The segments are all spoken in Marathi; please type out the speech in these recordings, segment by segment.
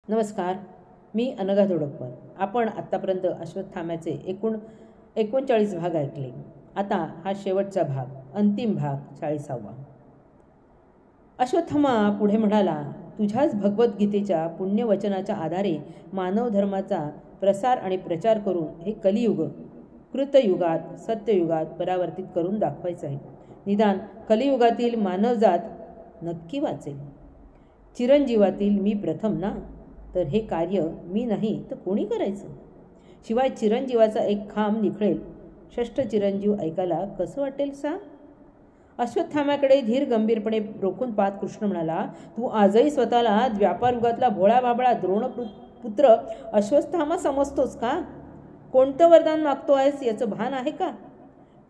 नमस्कार. मी अनघा धोडककर. आपण आत्तापर्यंत अश्वत्थाम्याचे 39 भाग ऐकले. आता हा शेवटचा भाग, अंतिम भाग 40वा. अश्वत्थामा पुढे म्हणाला, तुझ्याच भगवद्गीतेच्या पुण्यवचनाच्या आधारे मानव धर्माचा प्रसार आणि प्रचार करून हे कलियुग कृतयुगात सत्ययुगात परावर्तित करून दाखवायचं आहे. निदान कलियुगातील मानवजात नक्की वाचेल. चिरंजीवातील मी प्रथम ना, तर हे कार्य मी नाही तर कोणी करायचं? शिवाय चिरंजीवाचा एक खांब निखळेल. षष्ठ चिरंजीव ऐकायला कसं वाटेल सांग? अश्वत्थाम्याकडे धीर गंभीरपणे रोखून पाहत कृष्ण म्हणाला, तू आजही स्वतःला द्वापारयुगातला भोळा बाबळा द्रोणपुत्र अश्वत्थामा समजतोस का? कोणतं वरदान मागतो आहेस याचं भान आहे का?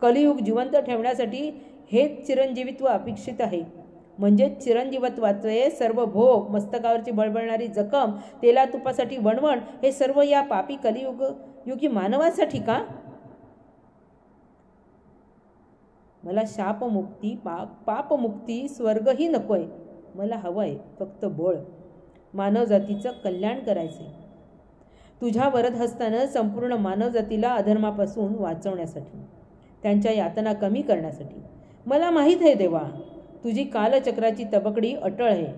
कलियुग जिवंत ठेवण्यासाठी हेच चिरंजीवित्व अपेक्षित आहे. म्हणजेच चिरंजीवत्वाचे सर्व भोग, मस्तकावरची बळबळणारी जखम, तेला तुपासाठी वणवण, हे सर्व या पापी युगी मानवासाठी का? मला शापमुक्ती पापमुक्ती स्वर्गही नकोय. मला हवंय फक्त बळ. मानवजातीचं कल्याण करायचे. तुझ्या वरदहस्तानं संपूर्ण मानवजातीला अधर्मापासून वाचवण्यासाठी, त्यांच्या यातना कमी करण्यासाठी. मला माहीत आहे देवा, तुझी कालचक्राची तबकडी अटळ आहे,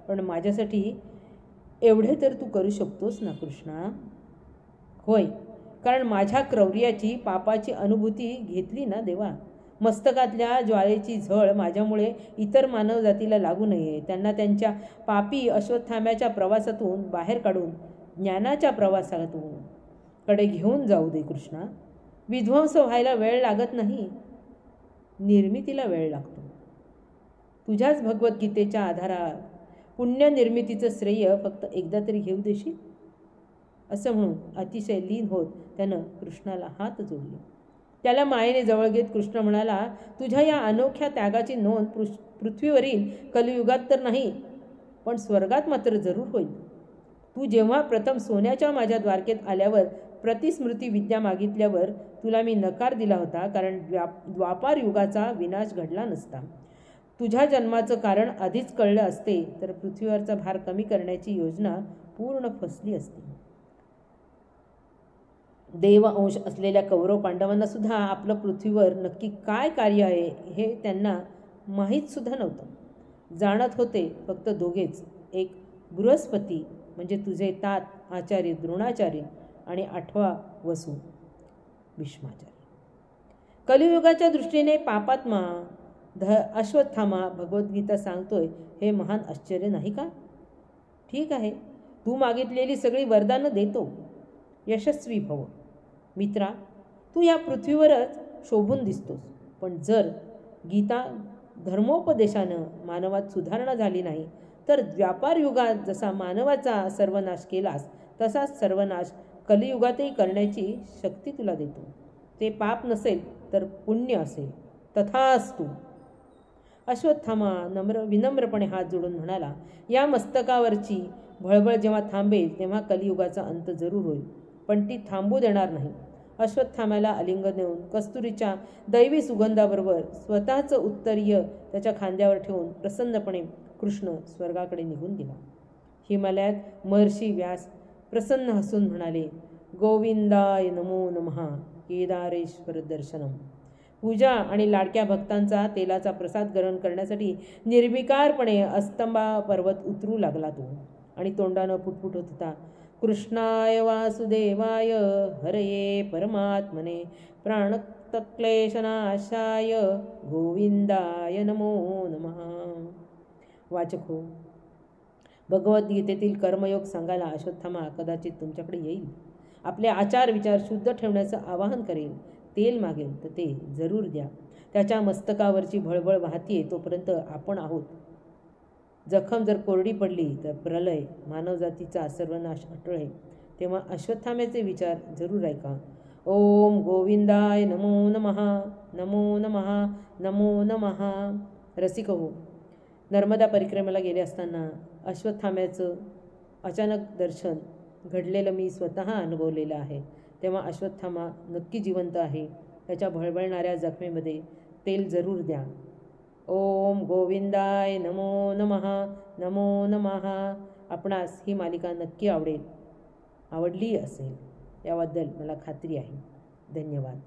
पण माझ्यासाठी एवढे तर तू करू शकतोस ना कृष्णा? होय, कारण माझ्या क्रौर्याची पापाची अनुभूती घेतली ना देवा. मस्तकातल्या ज्वालेची झळ माझ्यामुळे इतर मानवजातीला लागू नये. त्यांना त्यांच्या पापी अश्वत्थाम्याच्या प्रवासातून बाहेर काढून ज्ञानाच्या प्रवासातून कडे घेऊन जाऊ दे कृष्णा. विध्वंस व्हायला वेळ लागत नाही, निर्मितीला वेळ लागतो. तुझ्याच भगवद्गीतेच्या आधारात पुण्यनिर्मितीचं श्रेय फक्त एकदा तरी घेऊ देशील? असं म्हणून अतिशय लीन होत त्यानं कृष्णाला हात जोडले. त्याला मायेने जवळ घेत कृष्ण म्हणाला, तुझ्या या अनोख्या त्यागाची नोंद पृथ्वीवरील कलियुगात तर नाही, पण स्वर्गात मात्र जरूर होईल. तू जेव्हा प्रथम सोन्याच्या माझ्या द्वारकेत आल्यावर प्रतिस्मृती विद्या मागितल्यावर तुला मी नकार दिला होता, कारण द्वापार युगाचा विनाश घडला नसता. तुझ्या जन्माचं कारण आधीच कळलं असते तर पृथ्वीवरचा भार कमी करण्याची योजना पूर्ण फसली असती. देव अंश असलेल्या कौरव पांडवांना सुद्धा आपलं पृथ्वीवर नक्की काय कार्य आहे हे त्यांना माहीत सुद्धा नव्हतं. जाणत होते फक्त दोघेच, एक बृहस्पती म्हणजे तुझे तात आचार्य द्रोणाचार्य आणि 8वा वसू भीष्माचार्य. कलियुगाच्या दृष्टीने पापात्मा अश्वत्थामा भगवद्गीता सांगतोय हे महान आश्चर्य नाही का? ठीक आहे, तू मागितलेली सगळी वरदानं देतो. यशस्वी भव. मित्रा, तू या पृथ्वीवरच शोभून दिसतोस, पण जर गीता धर्मोपदेशानं मानवात सुधारणा झाली नाही तर द्वापार युगात जसा मानवाचा सर्वनाश केलास तसाच सर्वनाश कलियुगातही करण्याची शक्ती तुला देतो. ते पाप नसेल तर पुण्य असेल. तथास्तु. अश्वत्थामा विनम्रपणे हात जोडून म्हणाला, या मस्तकावरची भळबळ जेव्हा थांबेल तेव्हा कलियुगाचा अंत जरूर होईल, पण ती थांबू देणार नाही. अश्वत्थाम्याला आलिंगन देऊन कस्तुरीच्या दैवी सुगंधाबरोबर स्वतःचं उत्तरीय त्याच्या खांद्यावर ठेवून प्रसन्नपणे कृष्ण स्वर्गाकडे निघून गेला. हिमालयात महर्षी व्यास प्रसन्न हसून म्हणाले, गोविंदाय नमो नमः केदारेश्वर दर्शनम. पूजा आणि लाडक्या भक्तांचा तेलाचा प्रसाद ग्रहण करण्यासाठी निर्विकारपणे अस्तंबा पर्वत उतरू लागला तो, आणि तोंडानं फुटफुट होत होता, कृष्णाय वासुदेवाय हरये परमात्मने प्राणक्लेशनाशाय गोविंदाय नमो नमः. वाचक हो, भगवद्गीतेतील कर्मयोग सांगायला अश्वत्थामा कदाचित तुमच्याकडे येईल. आपले आचार विचार शुद्ध ठेवण्याचं आवाहन करेल. तेल मागेल तर ते जरूर द्या. त्याच्या मस्तकावरची भळभळ वाहतीये तोपर्यंत आपण आहोत. जखम जर कोरडी पडली तर प्रलय, मानवजातीचा सर्वनाश अटळ आहे. तेव्हा अश्वत्थाम्याचे विचार जरूर ऐका. ओम गोविंदाय नमो नमः नमो नमः नमो नमः. रसिक हो, नर्मदा परिक्रमेला गेले असताना अश्वत्थाम्याचं अचानक दर्शन घडलेलं मी स्वतः अनुभवलेलं आहे. तेव्हा अश्वत्थामा नक्की जिवंत आहे. त्याच्या भळबळणाऱ्या जखमेमध्ये तेल जरूर द्या. ओम गोविंदाय नमो नमः नमो नमः. आपणास ही मालिका नक्की आवडली असेल याबद्दल मला खात्री आहे. धन्यवाद.